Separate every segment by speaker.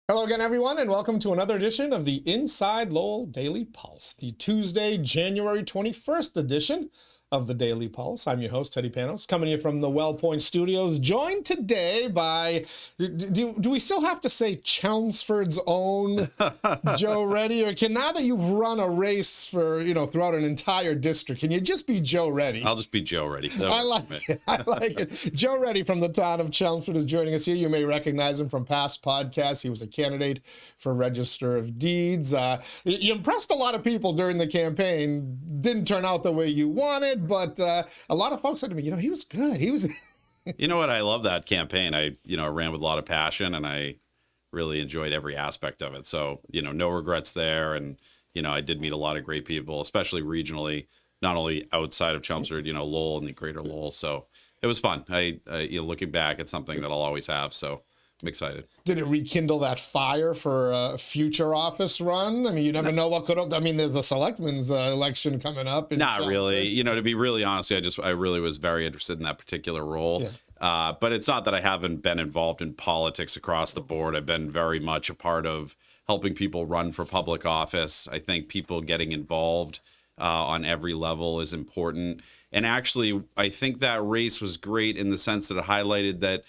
Speaker 1: Hello again, everyone, and welcome to another edition of the Inside Lowell Daily Pulse, the Tuesday, January 21st edition of the Daily Pulse. I'm your host, Teddy Panos, coming here from the WellPoint Studios, joined today by, do we still have to say Chelmsford's own Joe Reddy, or now that you've run a race for, throughout an entire district, can you just be Joe Reddy?
Speaker 2: I'll just be Joe Reddy.
Speaker 1: I like it. I like it. Joe Reddy from the town of Chelmsford is joining us here. You may recognize him from past podcasts. He was a candidate for Register of Deeds. You impressed a lot of people during the campaign. Didn't turn out the way you wanted, but a lot of folks said to me, he was good. He was.
Speaker 2: You know what? I love that campaign. I ran with a lot of passion, and I really enjoyed every aspect of it. So, no regrets there. And, I did meet a lot of great people, especially regionally, not only outside of Chelmsford, Lowell and the greater Lowell. So it was fun. Looking back, it's something that I'll always have. So I'm excited.
Speaker 1: Did it rekindle that fire for a future office run? I mean, you never know what could have. I mean, there's the selectmen's election coming up.
Speaker 2: Not really. To be really honest, I really was very interested in that particular role. Yeah. But it's not that I haven't been involved in politics across the board. I've been very much a part of helping people run for public office. I think people getting involved on every level is important. And actually, I think that race was great in the sense that it highlighted that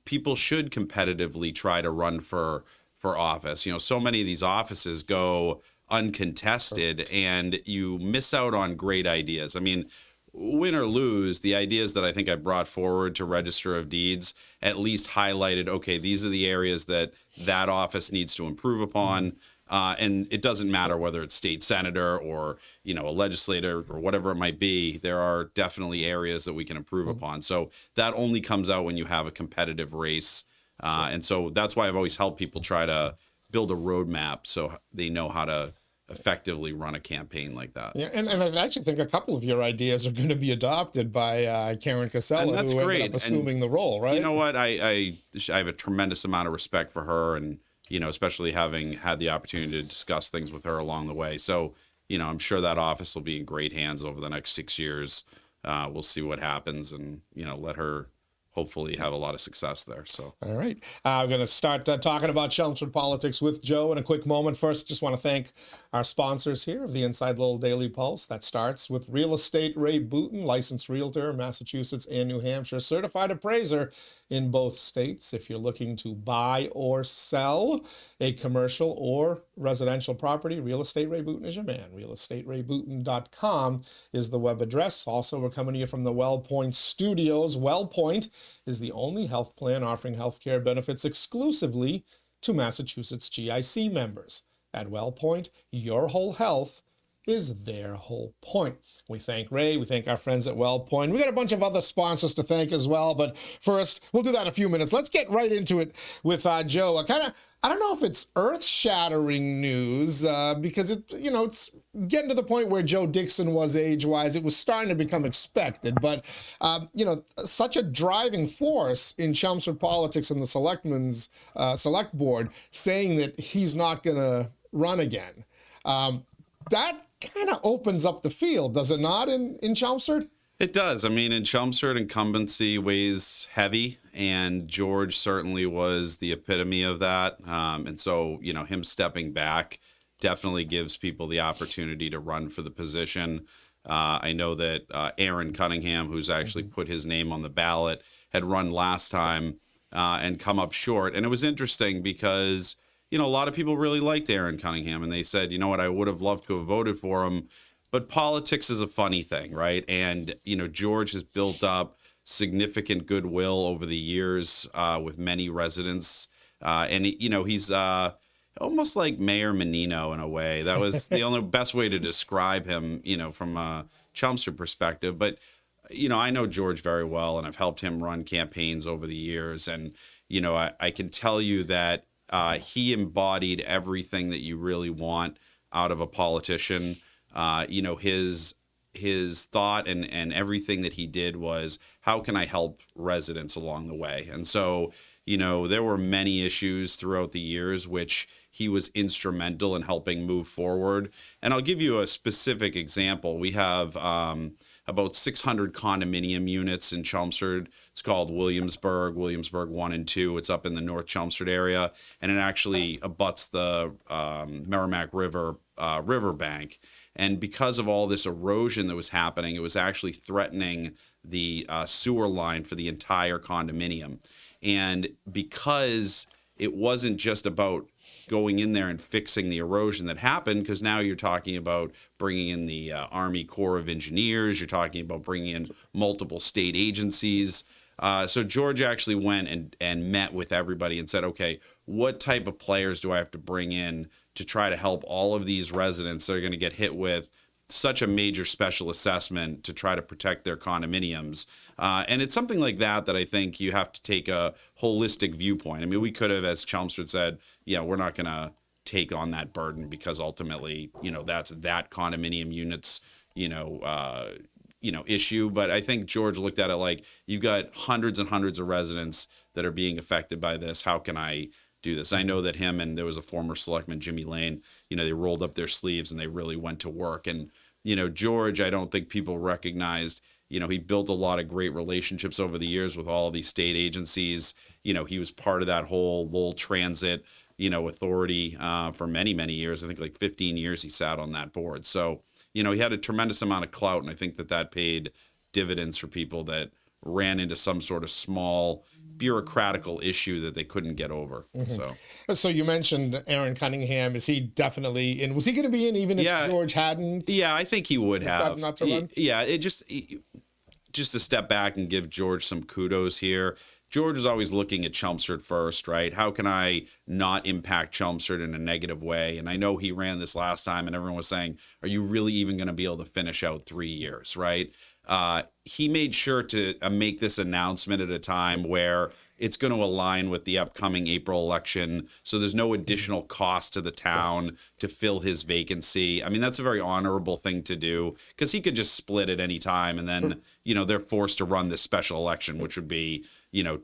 Speaker 2: people should competitively try to run for office. So many of these offices go uncontested, and you miss out on great ideas. I mean, win or lose, the ideas that I think I brought forward to Register of Deeds at least highlighted, okay, these are the areas that office needs to improve upon. And it doesn't matter whether it's state senator or, a legislator or whatever it might be. There are definitely areas that we can improve upon. So that only comes out when you have a competitive race. And so that's why I've always helped people try to build a roadmap so they know how to effectively run a campaign like that.
Speaker 1: Yeah, and I actually think a couple of your ideas are going to be adopted by 𝐤𝐤𝐿𝐼𝐶, who ended up assuming the role, right?
Speaker 2: You know what? I have a tremendous amount of respect for her, and especially having had the opportunity to discuss things with her along the way. So, I'm sure that office will be in great hands over the next 6 years. We'll see what happens, and, let her hopefully have a lot of success there. So,
Speaker 1: all right. I'm going to start talking about Chelmsford politics with Joe in a quick moment. First, just want to thank our sponsors here of the Inside Lowell Daily Pulse. That starts with Real Estate Ray Booten, licensed realtor, Massachusetts and New Hampshire, certified appraiser in both states. If you're looking to buy or sell a commercial or residential property, Real Estate Ray Booten is your man. RealEstateRayBooten.com is the web address. Also, we're coming to you from the WellPoint Studios. WellPoint is the only health plan offering healthcare benefits exclusively to Massachusetts GIC members. At WellPoint, your whole health is their whole point. We thank Ray. We thank our friends at WellPoint. We got a bunch of other sponsors to thank as well, but first, we'll do that in a few minutes. Let's get right into it with Joe. I don't know if it's earth-shattering news because it's getting to the point where Joe Dixon was age-wise. It was starting to become expected, but such a driving force in Chelmsford politics and the selectmen's select board saying that he's not going to run again. That kind of opens up the field, does it not, in Chelmsford?
Speaker 2: It does. I mean, in Chelmsford, incumbency weighs heavy, and George certainly was the epitome of that. And so, him stepping back definitely gives people the opportunity to run for the position. I know that Aaron Cunningham, who's actually put his name on the ballot, had run last time and come up short. And it was interesting because a lot of people really liked Aaron Cunningham, and they said, I would have loved to have voted for him. But politics is a funny thing, right? And, George has built up significant goodwill over the years with many residents. And, he's almost like Mayor Menino in a way. That was the only best way to describe him, from a Chelmsford perspective. But, I know George very well, and I've helped him run campaigns over the years. And, I can tell you that he embodied everything that you really want out of a politician. His thought and everything that he did was, how can I help residents along the way? And so, there were many issues throughout the years which he was instrumental in helping move forward. And I'll give you a specific example. We have a about 600 condominium units in Chelmsford. It's called Williamsburg 1 and 2. It's up in the North Chelmsford area, and it actually abuts the Merrimack River riverbank. And because of all this erosion that was happening, it was actually threatening the sewer line for the entire condominium. And because it wasn't just about going in there and fixing the erosion that happened, because now you're talking about bringing in the Army Corps of Engineers, you're talking about bringing in multiple state agencies. So George actually went and met with everybody and said, okay, what type of players do I have to bring in to try to help all of these residents that are going to get hit with such a major special assessment to try to protect their condominiums. And it's something like that I think you have to take a holistic viewpoint. I mean, we could have, as Chelmsford said, yeah, we're not going to take on that burden because ultimately, that's that condominium unit's, issue. But I think George looked at it like, you've got hundreds and hundreds of residents that are being affected by this. How can I do this? I know that him and there was a former selectman, Jimmy Lane, they rolled up their sleeves and they really went to work. And, George, I don't think people recognized, he built a lot of great relationships over the years with all of these state agencies. He was part of that whole Lowell Transit, authority for many, many years. I think like 15 years he sat on that board. So, he had a tremendous amount of clout. And I think that paid dividends for people that ran into some sort of small bureaucratical issue that they couldn't get over.
Speaker 1: So you mentioned Aaron Cunningham. Is he definitely in? Was he going to be in even if George hadn't?
Speaker 2: Yeah, I think he would have.
Speaker 1: Not to run?
Speaker 2: Just to step back and give George some kudos here. George was always looking at Chelmsford first, right? How can I not impact Chelmsford in a negative way? And I know he ran this last time and everyone was saying, are you really even going to be able to finish out 3 years, right? He made sure to make this announcement at a time where it's going to align with the upcoming April election. So there's no additional cost to the town to fill his vacancy. I mean, that's a very honorable thing to do because he could just split at any time. And then, they're forced to run this special election, which would be,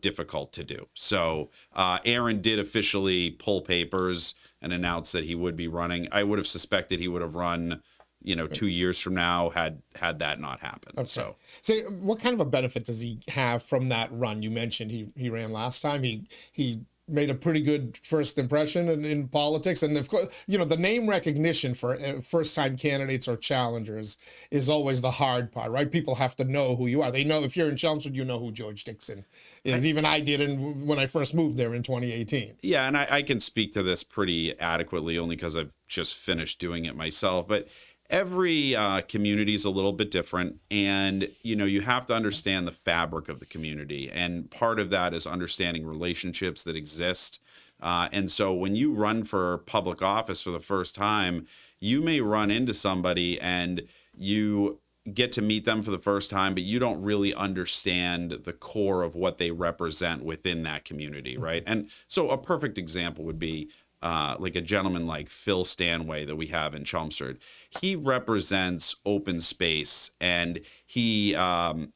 Speaker 2: difficult to do. So Aaron did officially pull papers and announce that he would be running. I would have suspected he would have run 2 years from now had that not happened.
Speaker 1: Okay. So what kind of a benefit does he have from that run? You mentioned he ran last time. He made a pretty good first impression in politics. And of course, the name recognition for first-time candidates or challengers is always the hard part, right? People have to know who you are. They know if you're in Chelmsford, you know who George Dixon is. Even I did when I first moved there in 2018. Yeah,
Speaker 2: and I can speak to this pretty adequately only because I've just finished doing it myself. But every community is a little bit different, and you have to understand the fabric of the community, and part of that is understanding relationships that exist. And so when you run for public office for the first time, you may run into somebody and you get to meet them for the first time, but you don't really understand the core of what they represent within that community, right? And so a perfect example would be like a gentleman like Phil Stanway that we have in Chelmsford. He represents open space, and he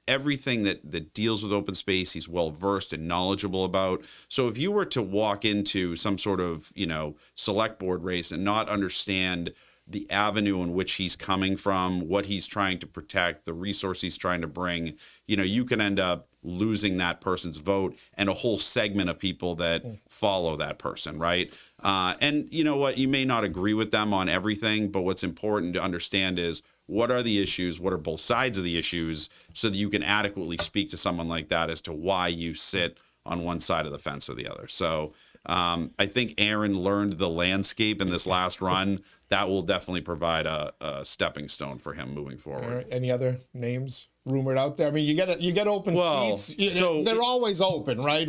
Speaker 2: everything that deals with open space, he's well versed and knowledgeable about. So if you were to walk into some sort of select board race and not understand the avenue in which he's coming from, what he's trying to protect, the resource he's trying to bring, you can end up losing that person's vote and a whole segment of people that follow that person, right? And you know what? You may not agree with them on everything, but what's important to understand is what are the issues, what are both sides of the issues, so that you can adequately speak to someone like that as to why you sit on one side of the fence or the other. So I think Aaron learned the landscape in this last run. That will definitely provide a stepping stone for him moving forward.
Speaker 1: All right. Any other names rumored out there? I mean, you get open seats. They're always open, right?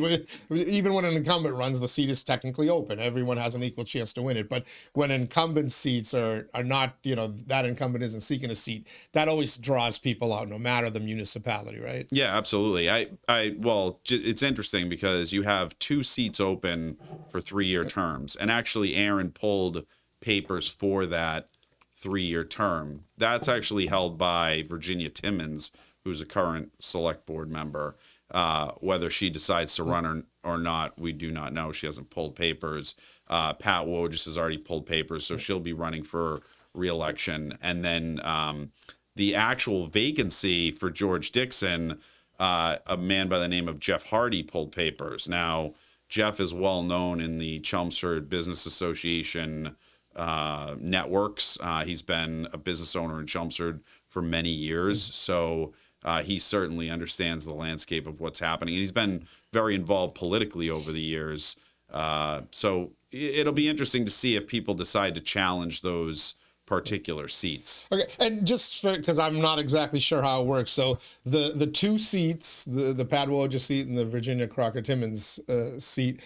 Speaker 1: Even when an incumbent runs, the seat is technically open. Everyone has an equal chance to win it. But when incumbent seats are not, that incumbent isn't seeking a seat, that always draws people out, no matter the municipality, right?
Speaker 2: Yeah, absolutely. It's interesting because you have 2 seats open for 3-year terms, and actually Aaron pulled papers for that 3-year term. That's actually held by Virginia Timmons, who's a current select board member. Whether she decides to run or not, we do not know. She hasn't pulled papers. Pat Wojcik has already pulled papers, so she'll be running for re-election. And then the actual vacancy for George Dixon, a man by the name of Jeff Hardy pulled papers. Now, Jeff is well known in the Chelmsford Business Association networks. He's been a business owner in Chelmsford for many years, so he certainly understands the landscape of what's happening. And he's been very involved politically over the years. So it'll be interesting to see if people decide to challenge those particular seats.
Speaker 1: Okay, and just because I'm not exactly sure how it works, so the two seats, the Pat Wojcik seat and the Virginia Crocker-Timmons seat,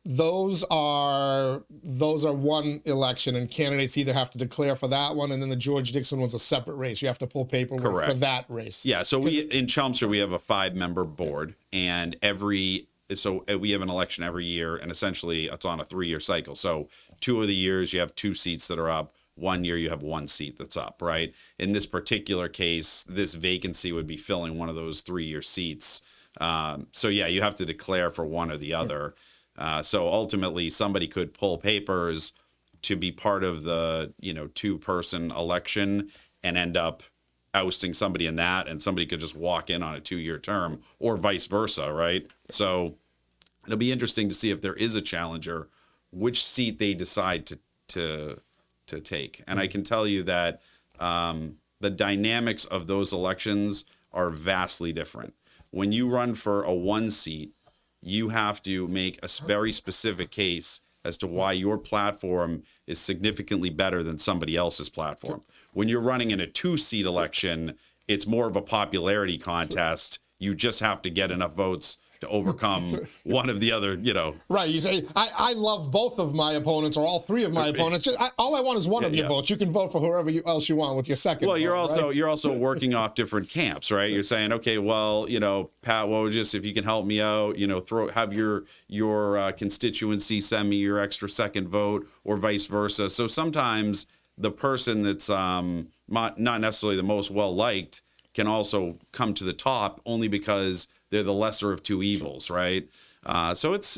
Speaker 1: those are one election, and candidates either have to declare for that one, and then the George Dixon was a separate race. You have to pull paperwork for that race.
Speaker 2: Yeah, so in Chelmsford we have a 5-member board, and we have an election every year, and essentially it's on a 3-year cycle. So 2 of the years you have 2 seats that are up. 1 year you have 1 seat that's up, right? In this particular case, this vacancy would be filling one of those 3-year seats. So yeah, you have to declare for one or the other. So ultimately somebody could pull papers to be part of the, 2-person election and end up ousting somebody in that, and somebody could just walk in on a 2-year term, or vice versa, right? So it'll be interesting to see if there is a challenger, which seat they decide to take. And I can tell you that the dynamics of those elections are vastly different. When you run for a 1 seat, you have to make a very specific case as to why your platform is significantly better than somebody else's platform. When you're running in a 2-seat election, it's more of a popularity contest. You just have to get enough votes to overcome one of the other,
Speaker 1: Right. You say, I love both of my opponents, or all 3 of my opponents. All I want is one of your votes. You can vote for whoever else you want with your second vote.
Speaker 2: Well, you're also working off different camps, right? You're saying, okay, well, Pat Wojcik, if you can help me out, have your constituency send me your extra second vote, or vice versa. So sometimes the person that's not necessarily the most well-liked can also come to the top, only because they're the lesser of 2 evils, right? So it's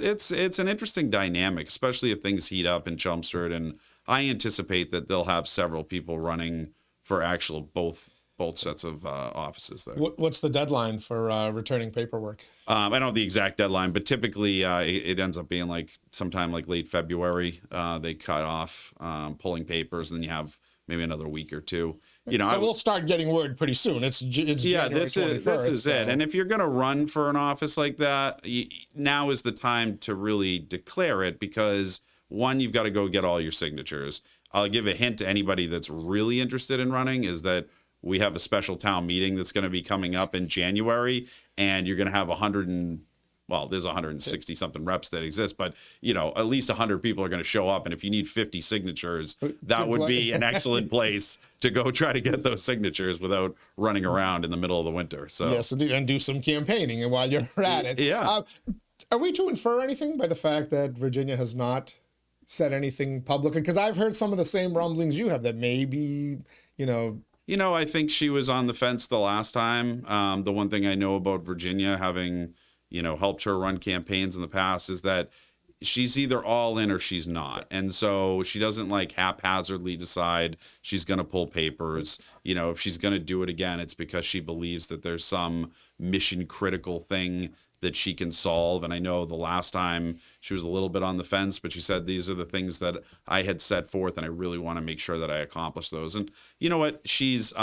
Speaker 2: an interesting dynamic, especially if things heat up in Chelmsford, and I anticipate that they'll have several people running for actual both sets of offices there.
Speaker 1: What's the deadline for returning paperwork?
Speaker 2: I don't have the exact deadline, but typically it ends up being like sometime like late February. They cut off pulling papers, and then you have maybe another week or 2.
Speaker 1: So we'll start getting word pretty soon. It's January 21st.
Speaker 2: This is it. And if you're going to run for an office like that, now is the time to really declare it, because 1, you've got to go get all your signatures. I'll give a hint to anybody that's really interested in running, is that we have a special town meeting that's going to be coming up in January, and you're going to have there's 160 something reps that exist, but at least 100 people are going to show up. And if you need 50 signatures, that would be an excellent place to go try to get those signatures without running around in the middle of the winter. So
Speaker 1: yes, and do some campaigning, and while you're at it.
Speaker 2: Yeah.
Speaker 1: Are we to infer anything by the fact that Virginia has not said anything publicly? Because I've heard some of the same rumblings you have, that maybe,
Speaker 2: I think she was on the fence the last time. The one thing I know about Virginia, having helped her run campaigns in the past, is that she's either all in or she's not. And so she doesn't haphazardly decide she's going to pull papers. If she's going to do it again, it's because she believes that there's some mission critical thing that she can solve. And I know the last time she was a little bit on the fence, but she said, these are the things that I had set forth, and I really want to make sure that I accomplish those. And you know what? She's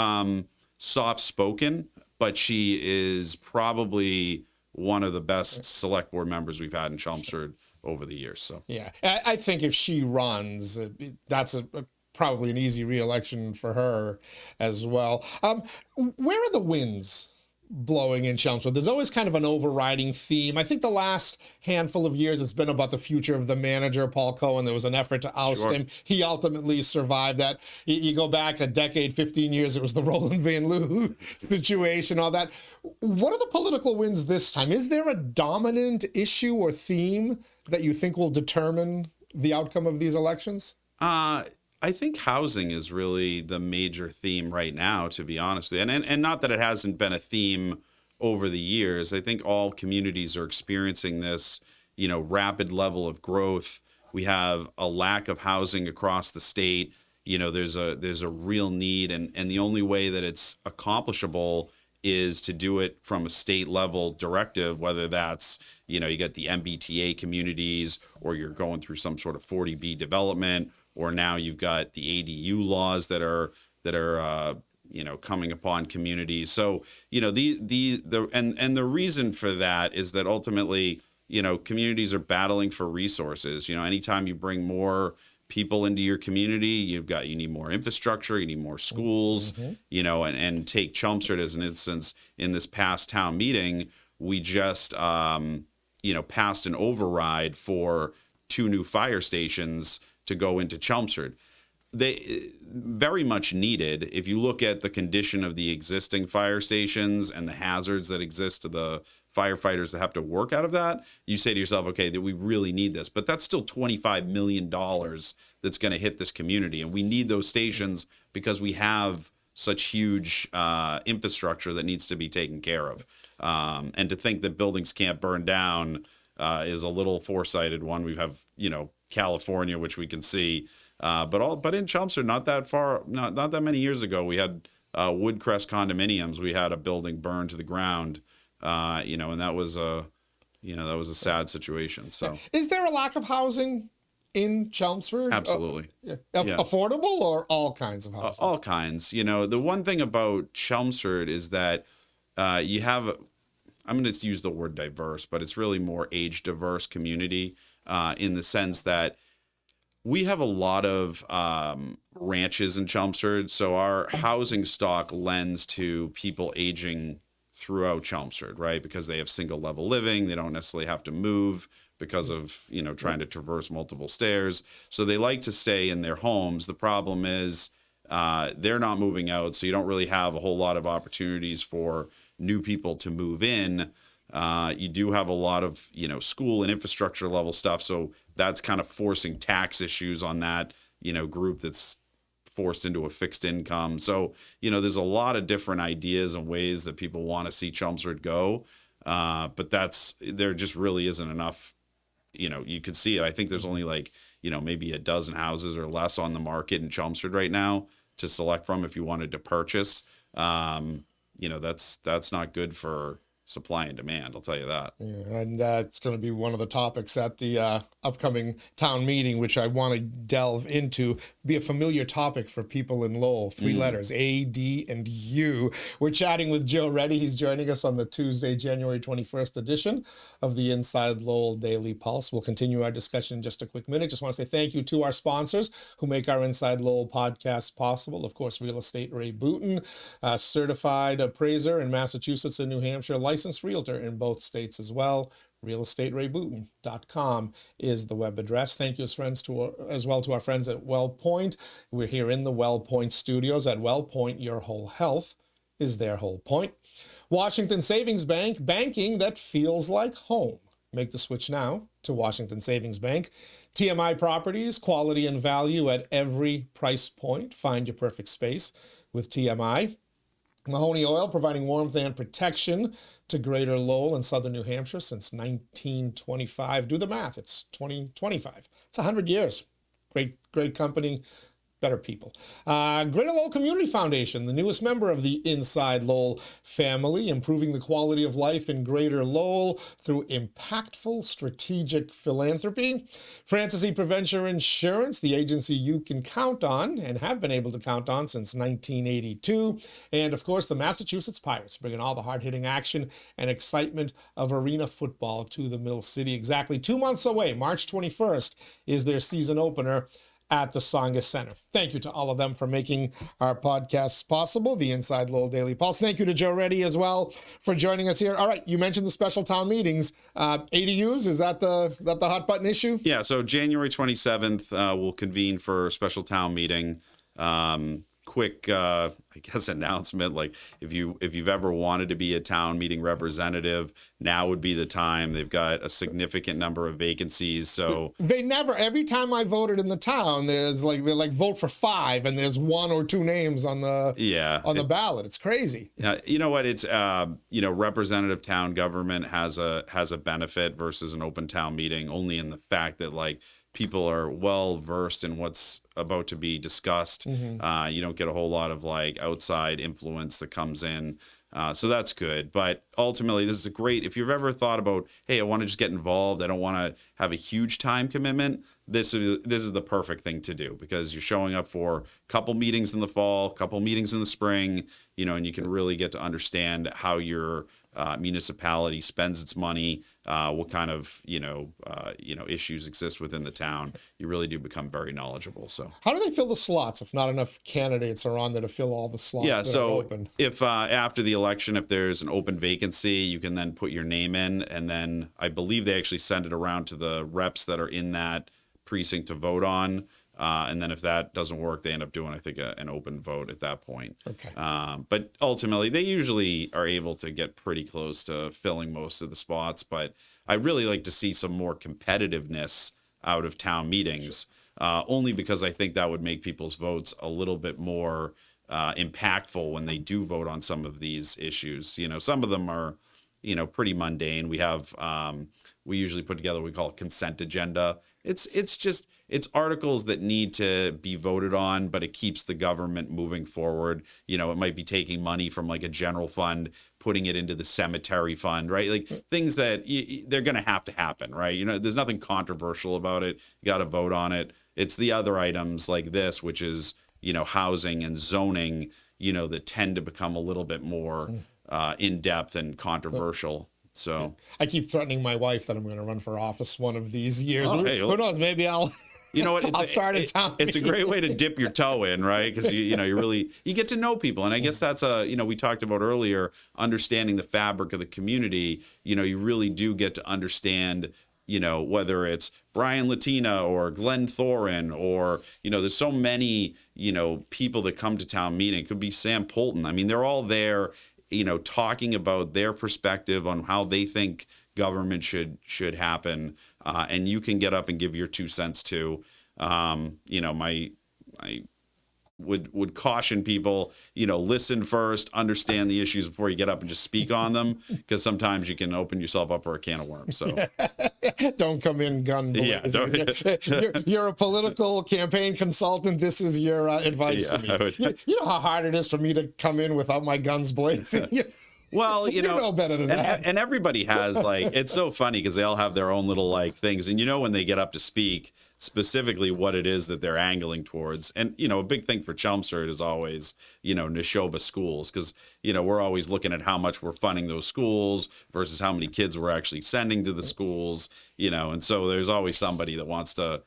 Speaker 2: soft spoken, but she is probably one of the best select board members we've had in Chelmsford over the years. So
Speaker 1: yeah, I think if she runs, that's probably an easy re-election for her as well. Where are the winds blowing in Chelmsford? There's always kind of an overriding theme. I think the last handful of years it's been about the future of the manager, Paul Cohen. There was an effort to oust him. He ultimately survived that. You go back a decade, 15 years, it was the Roland Van Loo situation, all that. What are the political winds this time? Is there a dominant issue or theme that you think will determine the outcome of these elections?
Speaker 2: I think housing is really the major theme right now, to be honest with you. And not that it hasn't been a theme over the years. I think all communities are experiencing this, rapid level of growth. We have a lack of housing across the state. there's a real need, and the only way that it's accomplishable is to do it from a state level directive, whether that's, you get the MBTA communities, or you're going through some sort of 40B development, or now you've got the ADU laws that are coming upon communities. So, the reason for that is that ultimately, communities are battling for resources. Anytime you bring more people into your community, you need more infrastructure, you need more schools, and take Chelmsford as an instance. In this past town meeting, we just, passed an override for 2 new fire stations to go into Chelmsford. They very much needed. If you look at the condition of the existing fire stations and the hazards that exist to the firefighters that have to work out of that, you say to yourself, okay, that we really need this. But that's still $25 million that's going to hit this community. And we need those stations because we have such huge infrastructure that needs to be taken care of. And to think that buildings can't burn down is a little foresighted one. We have, California, which we can see. But in Chelmsford, not that many years ago, we had Woodcrest condominiums. We had a building burned to the ground, and that was a sad situation. So,
Speaker 1: is there a lack of housing in Chelmsford?
Speaker 2: Absolutely.
Speaker 1: Affordable or all kinds of housing?
Speaker 2: All kinds. The one thing about Chelmsford is that you have, I'm going to use the word diverse, but it's really more age diverse community in the sense that we have a lot of ranches in Chelmsford, so our housing stock lends to people aging throughout Chelmsford, right? Because they have single level living, they don't necessarily have to move because of, trying to traverse multiple stairs. So they like to stay in their homes. The problem is they're not moving out, so you don't really have a whole lot of opportunities for new people to move in. You do have a lot of, school and infrastructure level stuff. So that's kind of forcing tax issues on that, group that's forced into a fixed income. So, there's a lot of different ideas and ways that people want to see Chelmsford go. But there just really isn't enough, you could see it. I think there's only maybe a dozen houses or less on the market in Chelmsford right now to select from if you wanted to purchase. That's not good for supply and demand, I'll tell you that.
Speaker 1: Yeah, and it's going to be one of the topics at the upcoming town meeting, which I want to delve into, be a familiar topic for people in Lowell. 3 letters, A, D, and U. We're chatting with Joe Reddy. He's joining us on the Tuesday, January 21st edition of the Inside Lowell Daily Pulse. We'll continue our discussion in just a quick minute. Just want to say thank you to our sponsors who make our Inside Lowell podcast possible. Of course, Real Estate Ray Booten, certified appraiser in Massachusetts and New Hampshire, licensed realtor in both states as well. realestaterayBooten.com is the web address. Thank you as well to our friends at WellPoint. We're here in the WellPoint studios. At WellPoint, your whole health is their whole point. Washington Savings Bank, banking that feels like home. Make the switch now to Washington Savings Bank. TMI Properties, quality and value at every price point. Find your perfect space with TMI. Mahoney Oil, providing warmth and protection to Greater Lowell and Southern New Hampshire since 1925. Do the math. It's 2025. It's 100 years. Great company. Better people. Greater Lowell Community Foundation, the newest member of the Inside Lowell family, improving the quality of life in Greater Lowell through impactful strategic philanthropy. Francis E. Prevention Insurance, the agency you can count on and have been able to count on since 1982. And of course, the Massachusetts Pirates, bringing all the hard-hitting action and excitement of arena football to the Mill City. Exactly 2 months away, March 21st, is their season opener at the Tsongas Center. Thank you to all of them for making our podcasts possible, the Inside Lowell Daily Pulse. Thank you to Joe Reddy as well for joining us here. All right, you mentioned the special town meetings. ADUs, is that the hot button issue?
Speaker 2: Yeah, so January 27th, we'll convene for a special town meeting. Quick I guess, announcement. Like if you've ever wanted to be a town meeting representative, now would be the time. They've got a significant number of vacancies. So
Speaker 1: every time I voted in the town, there's like, they like vote for 5 and there's 1 or 2 names on the ballot. It's crazy.
Speaker 2: You know what? It's representative town government has a benefit versus an open town meeting, only in the fact that like people are well versed in what's about to be discussed.
Speaker 1: Mm-hmm.
Speaker 2: You don't get a whole lot of like outside influence that comes in. So that's good. But ultimately, this is a great, if you've ever thought about, hey, I want to just get involved, I don't want to have a huge time commitment, this is the perfect thing to do, because you're showing up for a couple meetings in the fall, couple meetings in the spring, and you can really get to understand how your municipality spends its money, what kind of issues exist within the town. You really do become very knowledgeable. So
Speaker 1: how do they fill the slots if not enough candidates are on there to fill all the slots?
Speaker 2: Yeah,
Speaker 1: that
Speaker 2: so
Speaker 1: are open?
Speaker 2: If after the election, if there's an open vacancy, you can then put your name in, and then I believe they actually send it around to the reps that are in that precinct to vote on. And then if that doesn't work, they end up doing, I think, an open vote at that point.
Speaker 1: Okay.
Speaker 2: But ultimately, they usually are able to get pretty close to filling most of the spots. But I really like to see some more competitiveness out of town meetings, only because I think that would make people's votes a little bit more impactful when they do vote on some of these issues. Some of them are, pretty mundane. We have, we usually put together what we call a consent agenda. It's articles that need to be voted on, but it keeps the government moving forward. It might be taking money from like a general fund, putting it into the cemetery fund, right? Like things that they're going to happen, right? There's nothing controversial about it. You got to vote on it. It's the other items like this, which is, housing and zoning, that tend to become a little bit more in depth and controversial. So
Speaker 1: I keep threatening my wife that I'm going to run for office one of these years. Who knows? Maybe I'll.
Speaker 2: You know what?
Speaker 1: I'll start a town.
Speaker 2: It's a great way to dip your toe in, right? Because you really get to know people, and I guess that's we talked about earlier, understanding the fabric of the community. You really do get to understand. Whether it's Brian Latina or Glenn Thorin or, there's so many, people that come to town meeting. It could be Sam Polton. I mean, they're all there, talking about their perspective on how they think government should happen. And you can get up and give your 2 cents too. I would caution people, listen first, understand the issues before you get up and just speak on them, because sometimes you can open yourself up for a can of worms. So
Speaker 1: don't come in gun blazing. You're a political campaign consultant. This is your advice to me. You know how hard it is for me to come in without my guns blazing.
Speaker 2: Well,
Speaker 1: you know better than that.
Speaker 2: And everybody has it's so funny because they all have their own little things. And when they get up to speak, specifically what it is that they're angling towards. And, a big thing for Chelmsford is always, Neshoba schools, because, we're always looking at how much we're funding those schools versus how many kids we're actually sending to the schools, and so there's always somebody that wants to,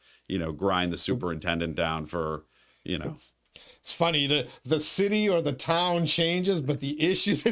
Speaker 2: grind the superintendent down for,
Speaker 1: It's funny, the city or the town changes, but the issues.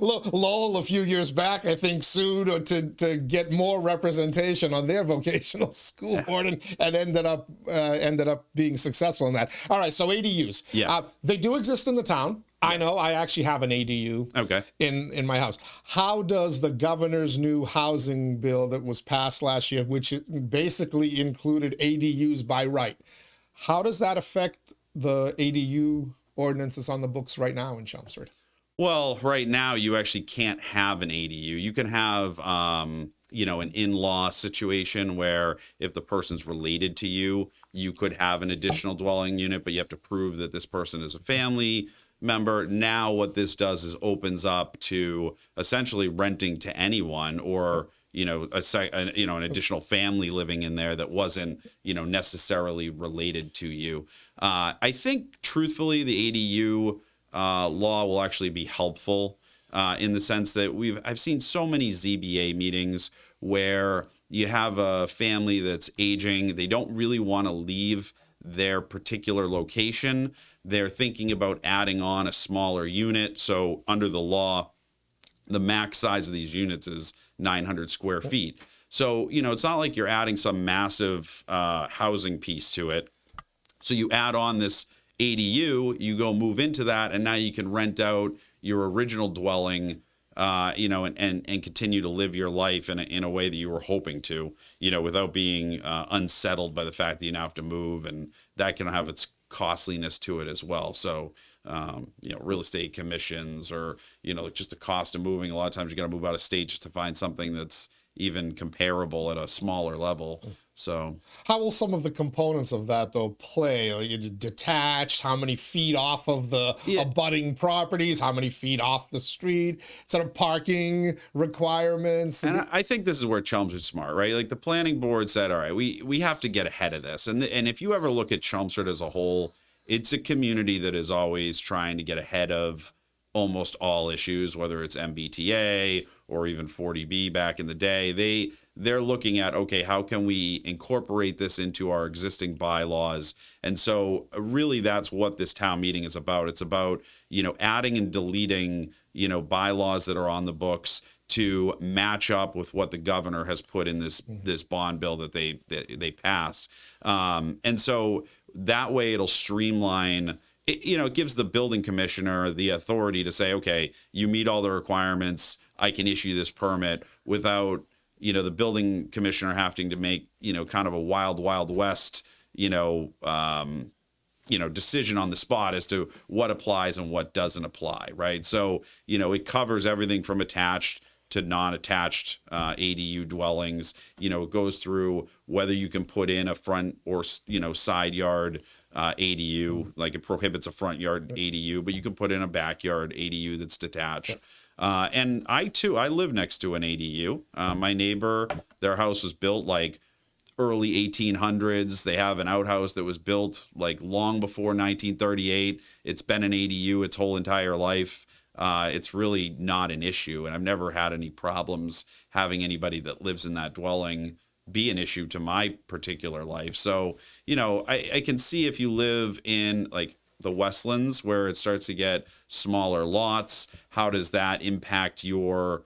Speaker 1: Lowell a few years back, I think, sued to get more representation on their vocational school board, and ended up being successful in that. All right, so ADUs.
Speaker 2: Yes.
Speaker 1: They do exist in the town. Yes. I know. I actually have an ADU. In my house. How does the governor's new housing bill that was passed last year, which basically included ADUs by right, how does that affect the ADU ordinances on the books right now in Chelmsford?
Speaker 2: Well, right now you actually can't have an ADU. You can have, an in-law situation where if the person's related to you, you could have an additional dwelling unit, but you have to prove that this person is a family member. Now what this does is opens up to essentially renting to anyone, or an additional family living in there that wasn't, necessarily related to you. I think, truthfully, the ADU law will actually be helpful in the sense that I've seen so many ZBA meetings where you have a family that's aging. They don't really want to leave their particular location. They're thinking about adding on a smaller unit. So under the law, the max size of these units is 900 square feet. So, it's not like you're adding some massive housing piece to it. So you add on this ADU, you go move into that, and now you can rent out your original dwelling, and continue to live your life in a way that you were hoping to, without being unsettled by the fact that you now have to move, and that can have its costliness to it as well. So, real estate commissions, or, just the cost of moving. A lot of times you got to move out of state just to find something that's even comparable at a smaller level. So
Speaker 1: how will some of the components of that though play? Are you detached? How many feet off of the abutting properties? How many feet off the street? Sort of parking requirements.
Speaker 2: And I think this is where Chelmsford's smart, right? Like the planning board said, all right, we have to get ahead of this. And if you ever look at Chelmsford as a whole, it's a community that is always trying to get ahead of almost all issues, whether it's MBTA or even 40B back in the day. They're looking at, okay, how can we incorporate this into our existing bylaws? And so really that's what this town meeting is about. It's about, adding and deleting, bylaws that are on the books to match up with what the governor has put in this bond bill that they passed. And so that way it'll streamline. It gives the building commissioner the authority to say, okay, you meet all the requirements, I can issue this permit, without, the building commissioner having to make, kind of a wild west, decision on the spot as to what applies and what doesn't apply, right? So, it covers everything from attached to non-attached ADU dwellings. It goes through whether you can put in a front or, side yard ADU, like it prohibits a front yard ADU, but you can put in a backyard ADU that's detached. And I live next to an ADU. My neighbor, their house was built like early 1800s. They have an outhouse that was built like long before 1938. It's been an ADU its whole entire life. It's really not an issue. And I've never had any problems having anybody that lives in that dwelling be an issue to my particular life. So, I can see if you live in like the Westlands where it starts to get smaller lots, how does that impact your,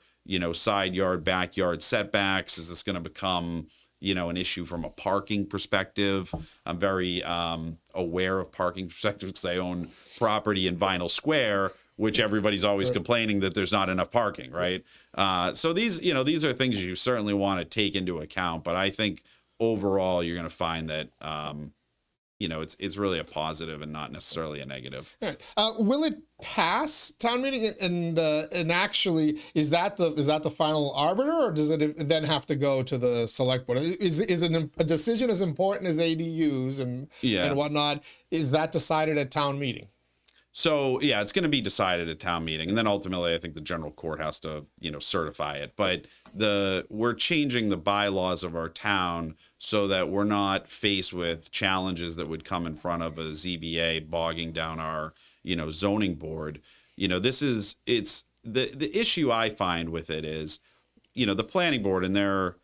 Speaker 2: side yard, backyard setbacks? Is this going to become, an issue from a parking perspective? I'm very aware of parking perspectives because I own property in Vinyl Square, which everybody's always complaining that there's not enough parking, right? So these are things you certainly want to take into account. But I think overall, you're going to find that, it's really a positive and not necessarily a negative.
Speaker 1: All right. Will it pass town meeting? And actually, is that the final arbiter, or does it then have to go to the select board? Is a decision as important as ADUs and whatnot? Is that decided at town meeting?
Speaker 2: So yeah, it's going to be decided at town meeting, and then ultimately I think the general court has to, certify it. But we're changing the bylaws of our town so that we're not faced with challenges that would come in front of a ZBA bogging down our, zoning board. It's the issue I find with it is, the planning board, and they're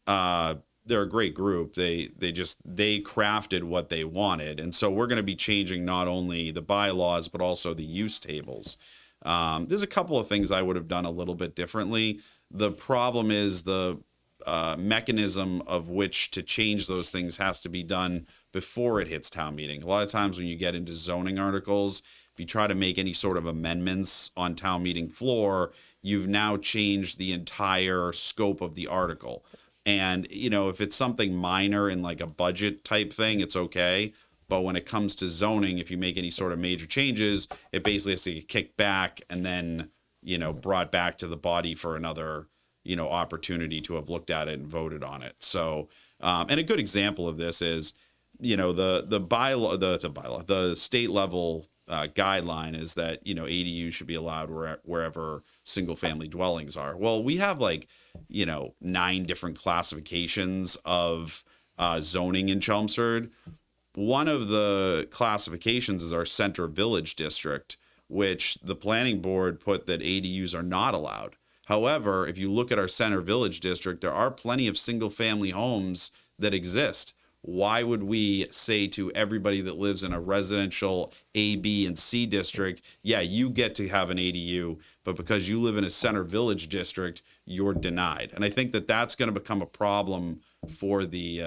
Speaker 2: a great group. They crafted what they wanted. And so we're going to be changing not only the bylaws, but also the use tables. There's a couple of things I would have done a little bit differently. The problem is the mechanism of which to change those things has to be done before it hits town meeting. A lot of times when you get into zoning articles, if you try to make any sort of amendments on town meeting floor, you've now changed the entire scope of the article. And, if it's something minor in like a budget type thing, it's okay. But when it comes to zoning, if you make any sort of major changes, it basically has to get kicked back and then, brought back to the body for another, opportunity to have looked at it and voted on it. So, and a good example of this is, the state level guideline is that, ADUs should be allowed wherever single family dwellings are. Well, we have 9 different classifications of zoning in Chelmsford. One of the classifications is our center village district, which the planning board put that ADUs are not allowed. However, if you look at our center village district, there are plenty of single family homes that exist. Why would we say to everybody that lives in a residential A, B, and C district, yeah, you get to have an ADU, but because you live in a center village district, you're denied? And I think that that's going to become a problem for the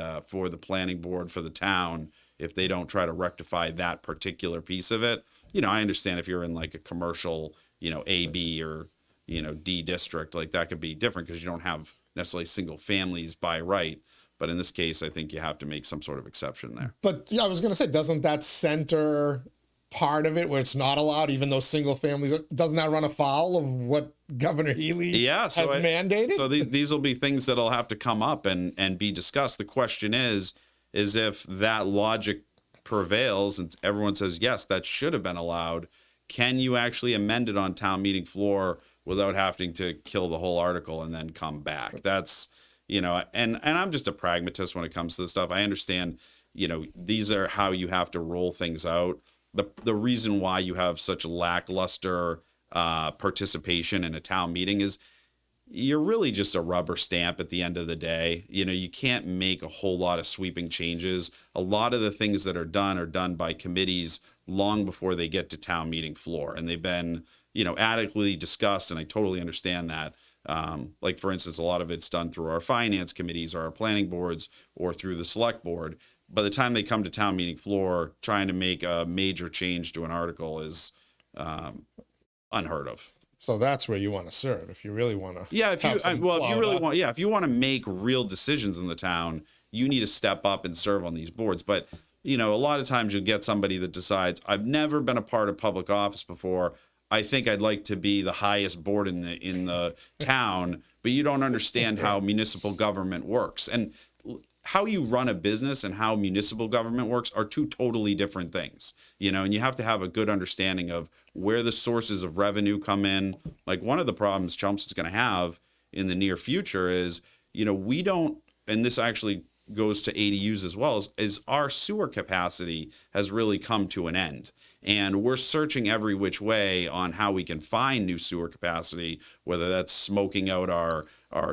Speaker 2: planning board for the town, if they don't try to rectify that particular piece of it. I understand if you're in like a commercial, A, B, or, D district, like that could be different because you don't have necessarily single families by right. But in this case, I think you have to make some sort of exception there.
Speaker 1: But yeah, I was going to say, doesn't that center part of it where it's not allowed, even though single families, doesn't that run afoul of what Governor Healy has mandated?
Speaker 2: So these will be things that'll have to come up and be discussed. The question is if that logic prevails and everyone says, yes, that should have been allowed, can you actually amend it on town meeting floor without having to kill the whole article and then come back? That's, and I'm just a pragmatist when it comes to this stuff. I understand, these are how you have to roll things out. The reason why you have such lackluster participation in a town meeting is you're really just a rubber stamp at the end of the day. You can't make a whole lot of sweeping changes. A lot of the things that are done by committees long before they get to town meeting floor. And they've been, adequately discussed. And I totally understand that. Like, for instance, a lot of it's done through our finance committees or our planning boards or through the select board. By the time they come to town meeting floor, trying to make a major change to an article is unheard of.
Speaker 1: So that's where you want to serve if you really want to.
Speaker 2: Yeah, if you want to make real decisions in the town, you need to step up and serve on these boards. But a lot of times you'll get somebody that decides, I've never been a part of public office before. I think I'd like to be the highest board in the town, but you don't understand how municipal government works. And how you run a business and how municipal government works are two totally different things, and you have to have a good understanding of where the sources of revenue come in. Like, one of the problems Chelmsford's going to have in the near future is, we don't, and this actually goes to ADUs as well, is our sewer capacity has really come to an end. And we're searching every which way on how we can find new sewer capacity, whether that's smoking out our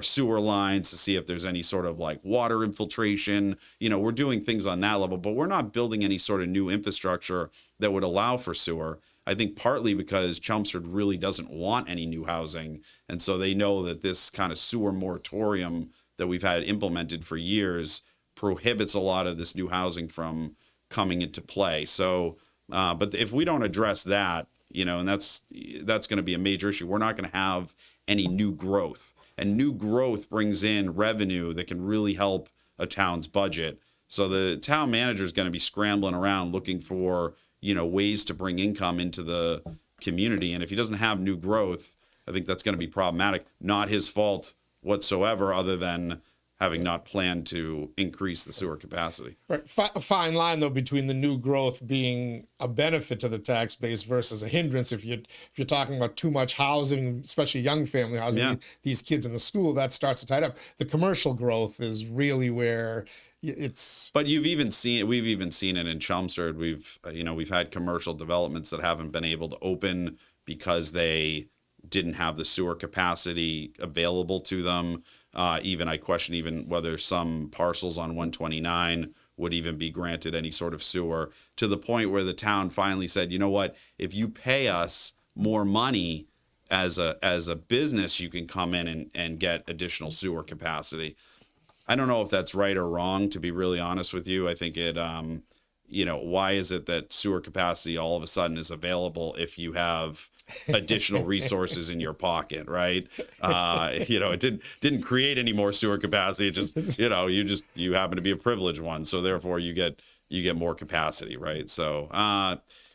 Speaker 2: sewer lines to see if there's any sort of like water infiltration. We're doing things on that level, but we're not building any sort of new infrastructure that would allow for sewer. I think partly because Chelmsford really doesn't want any new housing. And so they know that this kind of sewer moratorium that we've had implemented for years prohibits a lot of this new housing from coming into play. So, but if we don't address that, and that's going to be a major issue, we're not going to have any new growth. And new growth brings in revenue that can really help a town's budget. So the town manager is going to be scrambling around looking for, ways to bring income into the community. And if he doesn't have new growth, I think that's going to be problematic. Not his fault whatsoever, other than having not planned to increase the sewer capacity.
Speaker 1: Right. A fine line, though, between the new growth being a benefit to the tax base versus a hindrance. If you're talking about too much housing, especially young family housing, these kids in the school, that starts to tie up. The commercial growth is really where it's.
Speaker 2: But we've even seen it in Chelmsford. We've had commercial developments that haven't been able to open because they didn't have the sewer capacity available to them. I question even whether some parcels on 129 would even be granted any sort of sewer, to the point where the town finally said, you know what, if you pay us more money as a business, you can come in and get additional sewer capacity. I don't know if that's right or wrong, to be really honest with you. I think it, why is it that sewer capacity all of a sudden is available if you have additional resources in your pocket, right? It didn't create any more sewer capacity. It just, you happen to be a privileged one, so therefore you get more capacity, right? So,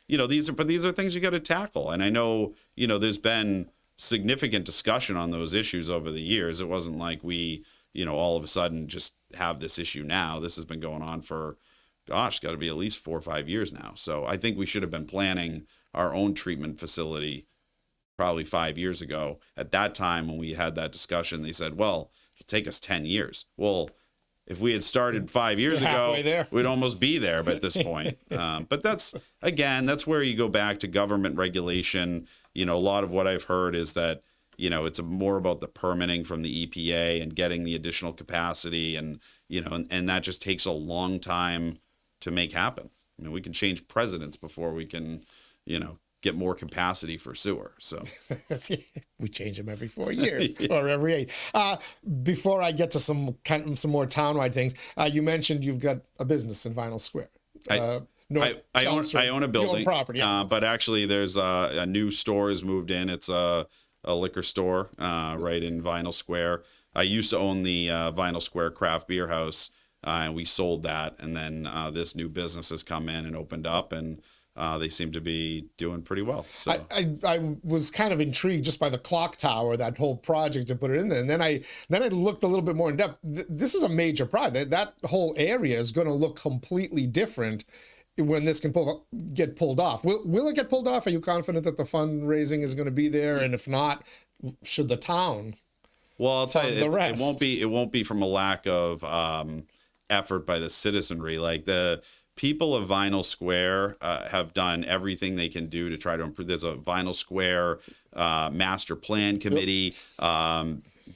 Speaker 2: these are things you got to tackle. And I know, there's been significant discussion on those issues over the years. It wasn't like we, all of a sudden just have this issue now. This has been going on for, got to be at least 4 or 5 years now. So I think we should have been planning our own treatment facility probably 5 years ago. At that time, when we had that discussion, they said, well, it'll take us 10 years. Well, if we had started 5 years ago, we'd almost be there at this point. But that's where you go back to government regulation. A lot of what I've heard is that, it's more about the permitting from the EPA and getting the additional capacity. And, and that just takes a long time to make happen. We can change presidents before we can, get more capacity for sewer. So
Speaker 1: we change them every 4 years or every 8. Before I get to some more townwide things, you mentioned you've got a business in Vinyl Square. North Chelmsford.
Speaker 2: I own a building,
Speaker 1: property,
Speaker 2: but actually there's a new store has moved in. It's a liquor store right in Vinyl Square. I used to own the Vinyl Square Craft Beer House, and we sold that. And then this new business has come in and opened up, and they seem to be doing pretty well. So
Speaker 1: I was kind of intrigued just by the clock tower, that whole project, to put it in there. And then I looked a little bit more in depth. This is a major project. That whole area is going to look completely different when this can get pulled off. Will it get pulled off? Are you confident that the fundraising is going to be there? And if not, should the town?
Speaker 2: Well, I'll tell you, it won't be from a lack of effort by the citizenry. Like, the people of Vinyl Square have done everything they can do to try to improve. There's a Vinyl Square master plan committee.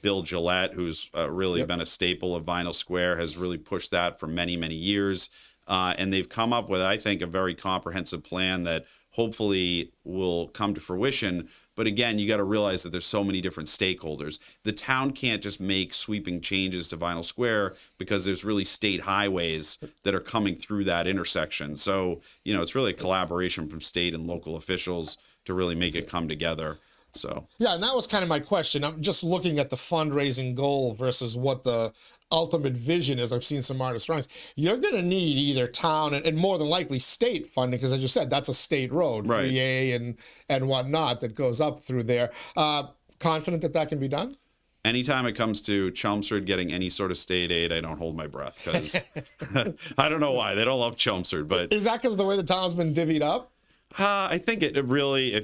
Speaker 2: Bill Gillette, who's really been a staple of Vinyl Square, has really pushed that for many, many years. And they've come up with, I think, a very comprehensive plan that hopefully will come to fruition. But again, you got to realize that there's so many different stakeholders. The town can't just make sweeping changes to Vinyl Square because there's really state highways that are coming through that intersection. So, it's really a collaboration from state and local officials to really make it come together. So
Speaker 1: yeah, and that was kind of my question. I'm just looking at the fundraising goal versus what the ultimate vision is. I've seen some artist drawings. You're going to need either town and more than likely state funding, because as you said, that's a state road,
Speaker 2: right.
Speaker 1: 3A and whatnot that goes up through there. Confident that can be done?
Speaker 2: Anytime it comes to Chelmsford getting any sort of state aid, I don't hold my breath, because I don't know why. They don't love Chelmsford. But
Speaker 1: is that because of the way the town's been divvied up?
Speaker 2: I think it really,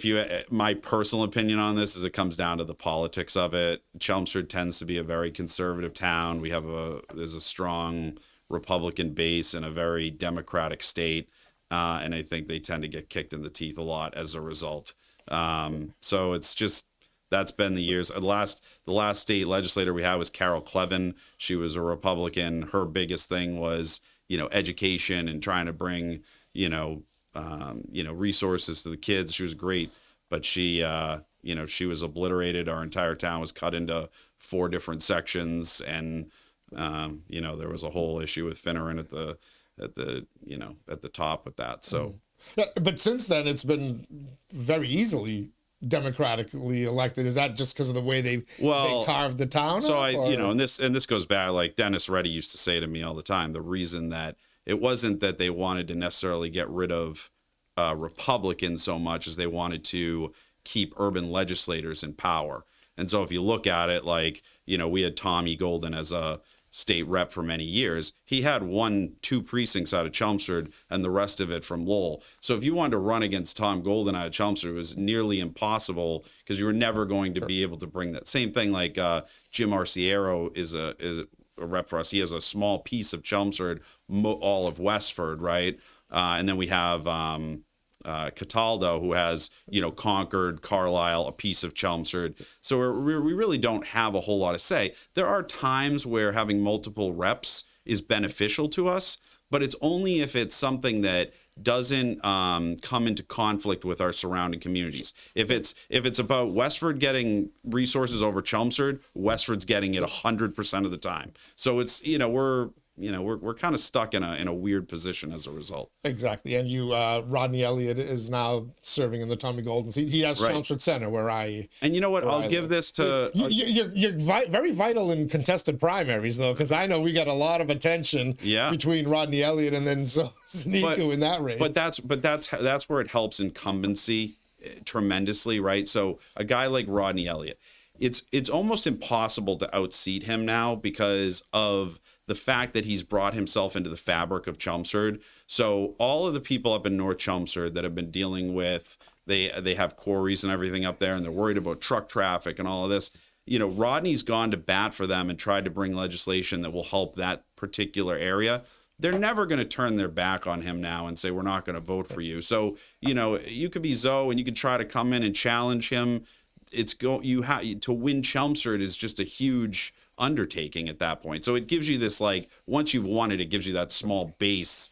Speaker 2: my personal opinion on this is it comes down to the politics of it. Chelmsford tends to be a very conservative town. There's a strong Republican base in a very Democratic state. And I think they tend to get kicked in the teeth a lot as a result. So it's just, that's been the years. The last state legislator we had was Carol Clevin. She was a Republican. Her biggest thing was, education and trying to bring, resources to the kids. She was great, but she was obliterated. Our entire town was cut into 4 different sections, and there was a whole issue with Finneran at the top with that. So,
Speaker 1: yeah, but since then it's been very easily democratically elected. Is that just because of the way they carved the town?
Speaker 2: So and this goes back, like Dennis Reddy used to say to me all the time, the reason that it wasn't that they wanted to necessarily get rid of Republicans so much as they wanted to keep urban legislators in power. And so if you look at it, like, we had Tommy Golden as a state rep for many years. He had 1-2 precincts out of Chelmsford and the rest of it from Lowell. So if you wanted to run against Tom Golden out of Chelmsford, it was nearly impossible, because you were never going to be able to bring that. Same thing, like Jim Arciero is a rep for us. He has a small piece of Chelmsford, all of Westford, right? And then we have Cataldo, who has, Concord, Carlisle, a piece of Chelmsford. So we really don't have a whole lot to say. There are times where having multiple reps is beneficial to us, but it's only if it's something that doesn't come into conflict with our surrounding communities. If it's about Westford getting resources over Chelmsford, Westford's getting it 100% of the time. So it's, we're kind of stuck in a weird position as a result.
Speaker 1: Exactly. And Rodney Elliott is now serving in the Tommy Golden seat. He has Chelmsford Center,
Speaker 2: and you know what? I'll give this to...
Speaker 1: You're very vital in contested primaries, though, because I know we got a lot of attention between Rodney Elliott and then 𝐈𝐶𝐸𝐞𝐿 in that race.
Speaker 2: But that's where it helps incumbency tremendously, right? So a guy like Rodney Elliott, it's almost impossible to outseat him now because of the fact that he's brought himself into the fabric of Chelmsford. So all of the people up in North Chelmsford that have been dealing with, they have quarries and everything up there, and they're worried about truck traffic and all of this. Rodney's gone to bat for them and tried to bring legislation that will help that particular area. They're never going to turn their back on him now and say, we're not going to vote for you. So, you could be Zoe and you could try to come in and challenge him. To win Chelmsford is just a huge undertaking at that point. So it gives you this, like, once you've won it, it gives you that small base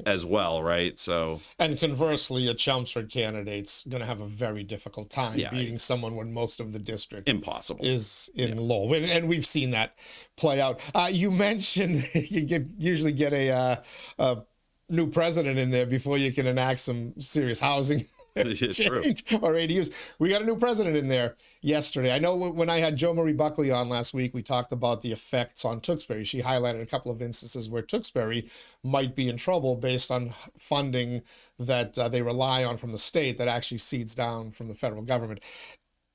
Speaker 2: as well, right? So,
Speaker 1: and conversely, a Chelmsford candidate's going to have a very difficult time beating someone when most of the district is in Lowell, and we've seen that play out. You mentioned you usually get a new president in there before you can enact some serious housing change or ADUs. We got a new president in there yesterday. I know when I had Jo Marie Buckley on last week, we talked about the effects on Tewksbury. She highlighted a couple of instances where Tewksbury might be in trouble based on funding that they rely on from the state that actually seeds down from the federal government.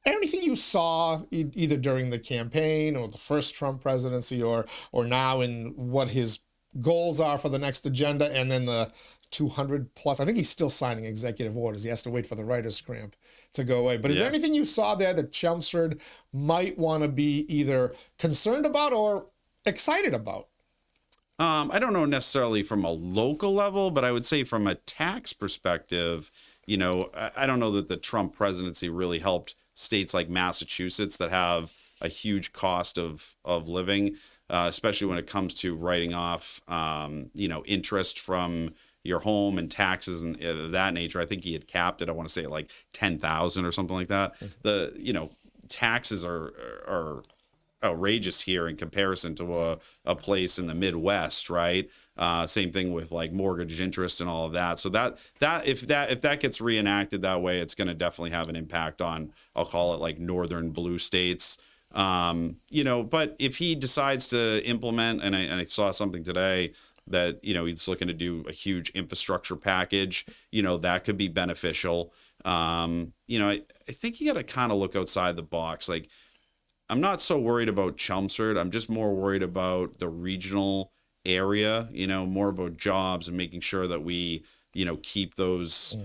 Speaker 1: Anything you saw either during the campaign or the first Trump presidency or now in what his goals are for the next agenda, and then the 200 plus, I think he's still signing executive orders. He has to wait for the writer's cramp to go away. But is there anything you saw there that Chelmsford might want to be either concerned about or excited about?
Speaker 2: I don't know necessarily from a local level, but I would say from a tax perspective, you know, I don't know that the Trump presidency really helped states like Massachusetts that have a huge cost of living, especially when it comes to writing off, you know, interest from your home and taxes and that nature. I think he had capped it, I want to say like 10,000 or something like that. The, you know, taxes are outrageous here in comparison to a place in the Midwest, right? Same thing with like mortgage interest and all of that. So if that gets reenacted that way, it's going to definitely have an impact on, I'll call it like northern blue states. You know, but if he decides to implement, and I saw something today that, you know, he's looking to do a huge infrastructure package, you know, that could be beneficial. You know, I think you got to kind of look outside the box. Like, I'm not so worried about Chelmsford. I'm just more worried about the regional area, you know, more about jobs and making sure that we, you know, keep those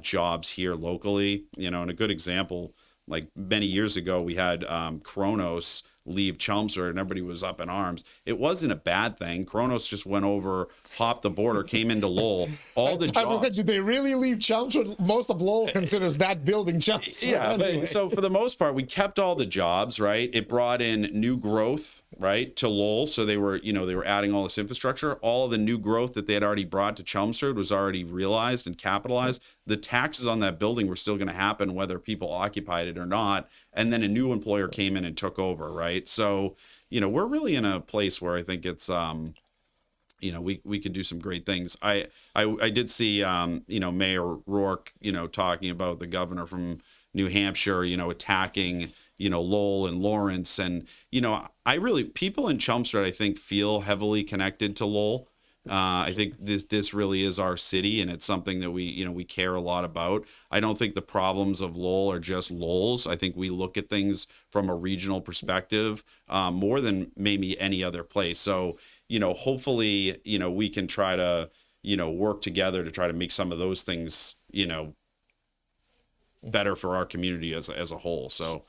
Speaker 2: jobs here locally. You know, and a good example, like many years ago, we had Kronos leave Chelmsford and everybody was up in arms. It wasn't a bad thing. Kronos just went over, hopped the border, came into Lowell. All the jobs.
Speaker 1: Did they really leave Chelmsford? Most of Lowell considers that building Chelmsford.
Speaker 2: Yeah,
Speaker 1: anyway.
Speaker 2: but so for the most part, we kept all the jobs, right? It brought in new growth, right, to Lowell. So they were, you know, they were adding all this infrastructure. All of the new growth that they had already brought to Chelmsford was already realized and capitalized. The taxes on that building were still going to happen whether people occupied it or not. And then a new employer came in and took over, right? So, you know, we're really in a place where I think it's, you know, we could do some great things. I did see, you know, Mayor Rourke, you know, talking about the governor from New Hampshire, you know, attacking, you know, Lowell and Lawrence. And, you know, people in Chelmsford, I think, feel heavily connected to Lowell. I think this really is our city, and it's something that we care a lot about. I don't think the problems of Lowell are just Lowell's. I think we look at things from a regional perspective more than maybe any other place. So, you know, hopefully, you know, we can try to, you know, work together to try to make some of those things, you know, better for our community as a whole. So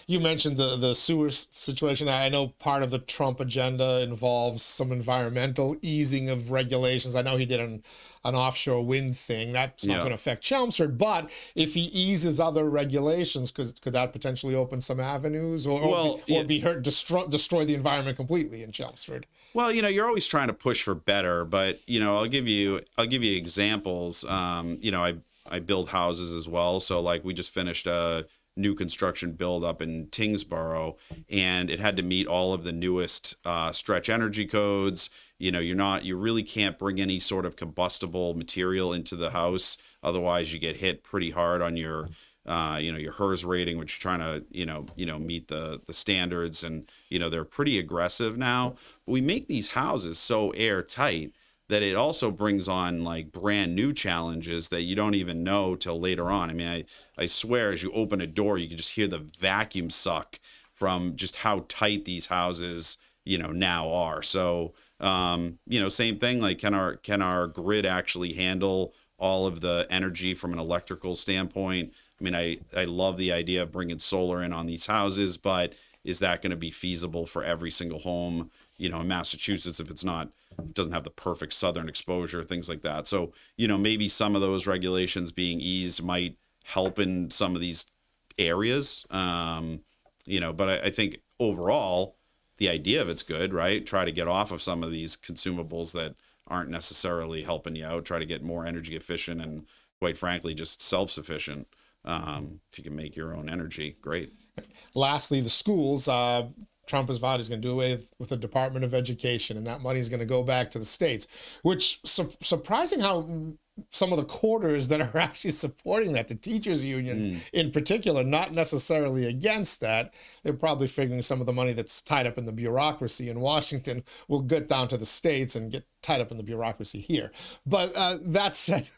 Speaker 1: you mentioned the sewer situation. I know part of the Trump agenda involves some environmental easing of regulations. I know he did an offshore wind thing. That's not going to affect Chelmsford, but if he eases other regulations, could that potentially open some avenues or be hurt, destroy the environment completely in Chelmsford?
Speaker 2: Well, you know, you're always trying to push for better, but, you know, I'll give you examples. You know, I build houses as well. So like we just finished a new construction build up in Tingsboro, and it had to meet all of the newest stretch energy codes. You know, you really can't bring any sort of combustible material into the house. Otherwise you get hit pretty hard on your, you know, your HERS rating, which you're trying to, you know, meet the standards, and, you know, they're pretty aggressive now. But we make these houses so airtight that it also brings on like brand new challenges that you don't even know till later on. I mean, I swear as you open a door, you can just hear the vacuum suck from just how tight these houses, you know, now are. So, you know, same thing, like can our grid actually handle all of the energy from an electrical standpoint? I mean, I love the idea of bringing solar in on these houses, but is that going to be feasible for every single home, you know, in Massachusetts if it doesn't have the perfect southern exposure, things like that. So, you know, maybe some of those regulations being eased might help in some of these areas. You know, but I think overall the idea of it's good, right? Try to get off of some of these consumables that aren't necessarily helping you out, try to get more energy efficient and quite frankly, just self-sufficient. If you can make your own energy, great.
Speaker 1: Lastly, the schools, Trump has vowed he's going to do away with the Department of Education, and that money is going to go back to the states, which surprising how some of the quarters that are actually supporting that, the teachers unions in particular, not necessarily against that. They're probably figuring some of the money that's tied up in the bureaucracy in Washington will get down to the states and get tied up in the bureaucracy here. But that said,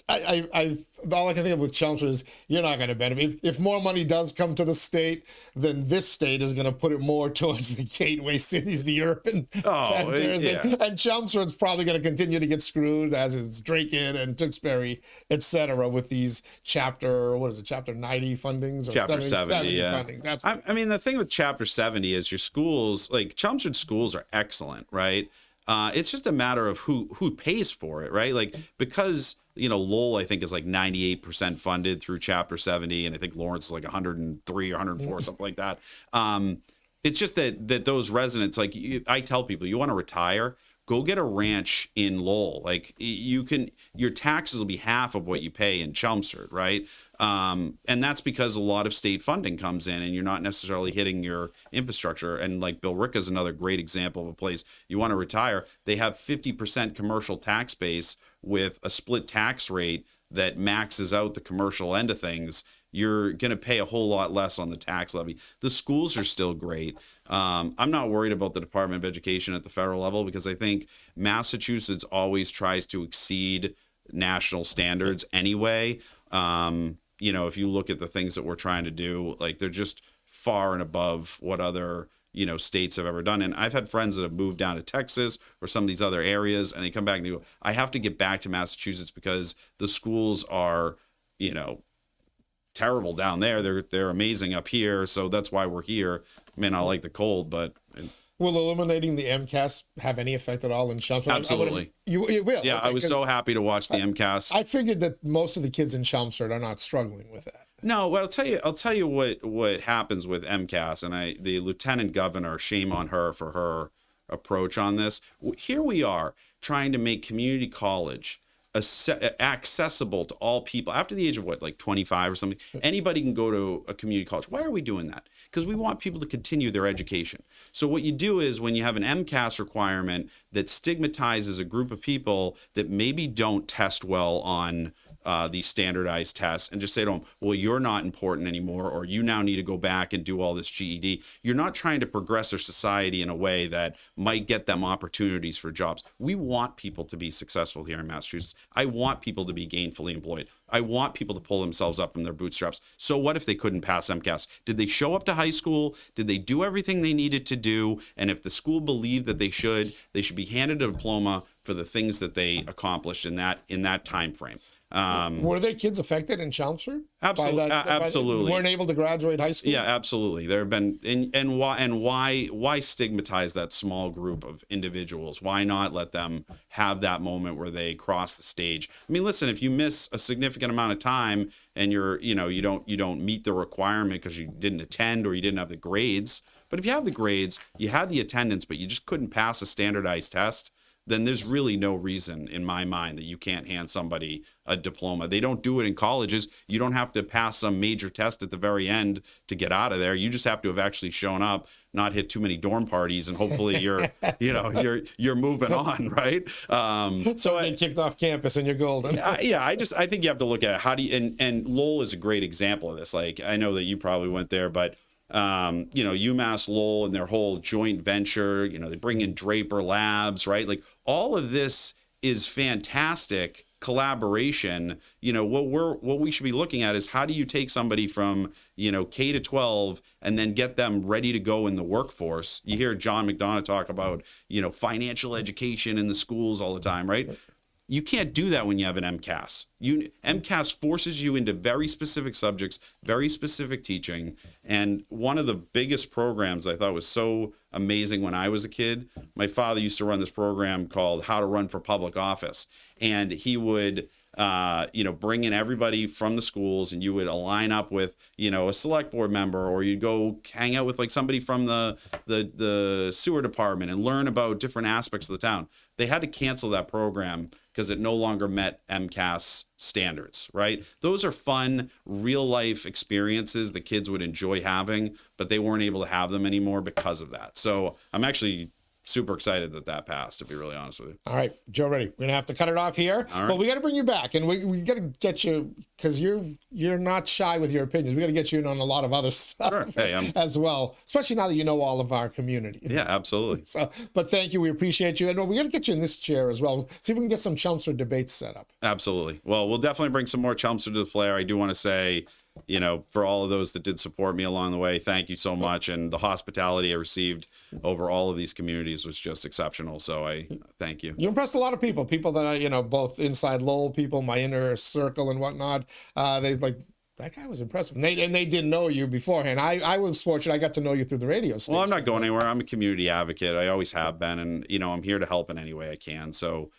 Speaker 1: all I can think of with Chelmsford is you're not going to benefit. If more money does come to the state, then this state is going to put it more towards the gateway cities, the urban centers. And Chelmsford's probably going to continue to get screwed, as is Drayton and Tewksbury, et cetera, with these chapter 90 fundings? Or
Speaker 2: Chapter 70, yeah.
Speaker 1: Fundings. That's
Speaker 2: I mean, the thing with Chapter 70 is your schools, like Chelmsford schools are excellent, right? It's just a matter of who pays for it, right? Like, because, Lowell, I think, is like 98% funded through Chapter 70, and I think Lawrence is like 103 or 104, something like that. It's just that those residents, like, I tell people, you want to retire, go get a ranch in Lowell. Like, your taxes will be half of what you pay in Chelmsford, right? And that's because a lot of state funding comes in and you're not necessarily hitting your infrastructure. And like Bill Rick is another great example of a place you want to retire. They have 50% commercial tax base with a split tax rate that maxes out the commercial end of things. You're going to pay a whole lot less on the tax levy. The schools are still great. I'm not worried about the Department of Education at the federal level because I think Massachusetts always tries to exceed national standards anyway. If you look at the things that we're trying to do, like they're just far and above what other states have ever done. And I've had friends that have moved down to Texas or some of these other areas, and they come back and they go, I have to get back to Massachusetts because the schools are, terrible down there. They're amazing up here. So that's why we're here. I mean, I like the cold, but...
Speaker 1: Will eliminating the MCAS have any effect at all in Chelmsford?
Speaker 2: Absolutely.
Speaker 1: You will?
Speaker 2: Yeah, okay, I was so happy to watch the MCAS.
Speaker 1: I figured that most of the kids in Chelmsford are not struggling with that.
Speaker 2: No, well, I'll tell you what happens with MCAS, and the lieutenant governor, shame on her for her approach on this. Here we are trying to make community college accessible to all people after the age of 25 or something. Anybody can go to a community college. Why are we doing that? Because we want people to continue their education. So what you do is when you have an MCAS requirement that stigmatizes a group of people that maybe don't test well on these standardized tests and just say to them, well, you're not important anymore, or you now need to go back and do all this GED. You're not trying to progress our society in a way that might get them opportunities for jobs. We want people to be successful here in Massachusetts. I want people to be gainfully employed. I want people to pull themselves up from their bootstraps. So what if they couldn't pass MCAS? Did they show up to high school? Did they do everything they needed to do? And if the school believed that they should be handed a diploma for the things that they accomplished in that time frame.
Speaker 1: Were there kids affected in Chelmsford?
Speaker 2: Absolutely, absolutely.
Speaker 1: Weren't able to graduate high school?
Speaker 2: Yeah, absolutely. There have been, and why stigmatize that small group of individuals? Why not let them have that moment where they cross the stage? I mean, listen, if you miss a significant amount of time and you don't meet the requirement because you didn't attend or you didn't have the grades, but if you have the grades, you had the attendance, but you just couldn't pass a standardized test, then there's really no reason in my mind that you can't hand somebody a diploma. They don't do it in colleges. You don't have to pass some major test at the very end to get out of there. You just have to have actually shown up, not hit too many dorm parties, and hopefully you're moving on, right?
Speaker 1: So I kicked off campus and you're golden.
Speaker 2: I think you have to look at it. How do you, and Lowell is a great example of this. Like, I know that you probably went there, but UMass Lowell and their whole joint venture, they bring in Draper Labs, right? Like, all of this is fantastic collaboration. What we should be looking at is how do you take somebody from, K to 12 and then get them ready to go in the workforce? You hear John McDonough talk about, financial education in the schools all the time, right? You can't do that when you have an MCAS. MCAS forces you into very specific subjects, very specific teaching. And one of the biggest programs I thought was so amazing when I was a kid, my father used to run this program called How to Run for Public Office. And he would bring in everybody from the schools, and you would align up with, a select board member, or you'd go hang out with like somebody from the sewer department and learn about different aspects of the town. They had to cancel that program because it no longer met MCAS standards, right? Those are fun, real life experiences the kids would enjoy having, but they weren't able to have them anymore because of that. So I'm actually super excited that passed, to be really honest with you.
Speaker 1: All right, Joe, ready. We're gonna have to cut it off here, but we got to bring you back, and we got to get you, because you're not shy with your opinions. We got to get you in on a lot of other stuff,
Speaker 2: sure. Hey,
Speaker 1: as well, especially now that you know all of our communities.
Speaker 2: Yeah, absolutely.
Speaker 1: So, but thank you. We appreciate you, and we got to get you in this chair as well. See if we can get some Chelmsford debates set up.
Speaker 2: Absolutely. Well, we'll definitely bring some more Chelmsford to the flare. I do want to say, for all of those that did support me along the way, thank you so much. And the hospitality I received over all of these communities was just exceptional. So I thank you.
Speaker 1: You impressed a lot of people that I, both inside Lowell people, my inner circle and whatnot. They like, that guy was impressive. And they didn't know you beforehand. I was fortunate. I got to know you through the radio station.
Speaker 2: Well, I'm not going anywhere. I'm a community advocate. I always have been. And, I'm here to help in any way I can. So,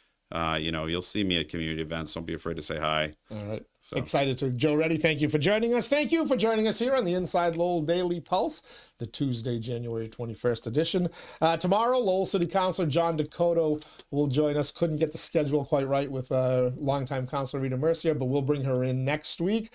Speaker 2: you'll see me at community events. Don't be afraid to say hi.
Speaker 1: All right. So. Excited to. Joe Reddy, thank you for joining us. Thank you for joining us here on the Inside Lowell Daily Pulse, the Tuesday, January 21st edition. Tomorrow, Lowell City Councilor John 𝐸𝐸 will join us. Couldn't get the schedule quite right with longtime Councilor Rita Mercier, but we'll bring her in next week.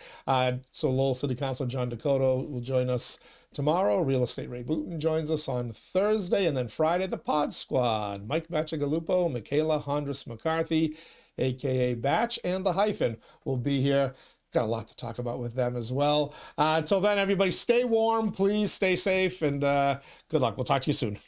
Speaker 1: So Lowell City Councilor John 𝐸𝐸 will join us tomorrow. Real Estate Ray Booten joins us on Thursday, and then Friday, the Pod Squad. Mike Bacigalupo, Michaela Hondras McCarthy, a.k.a. Batch, and the Hyphen will be here. Got a lot to talk about with them as well. Until then, everybody, stay warm, please stay safe, and good luck. We'll talk to you soon.